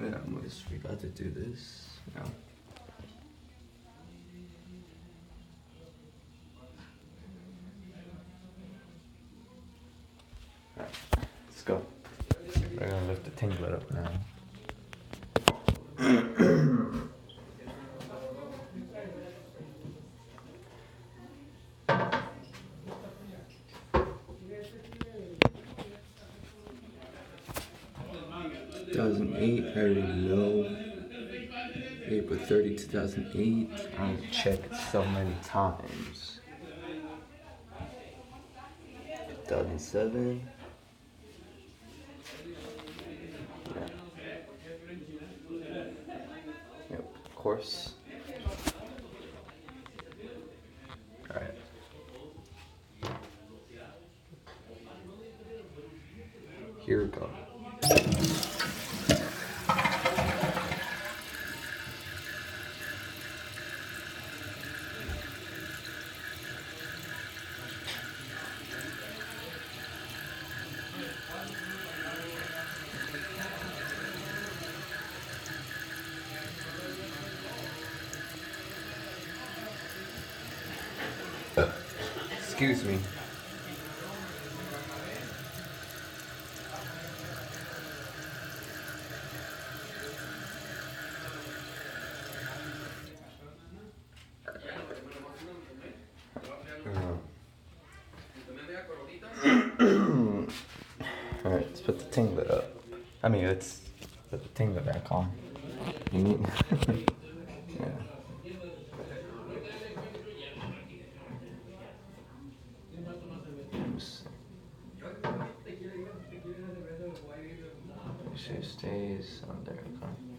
Yeah, I almost forgot to do this. Yeah. Alright, let's go. We're gonna lift the tingler up now. I already know. April 30, 2008. I've checked so many times. 2007. Yeah. Yep, of course. Alright. Here we go. Excuse me. Alright, let's put the tinglet up. Let's put the tinglet back on. You need. Yeah. Oops. Make sure it stays on there. Okay.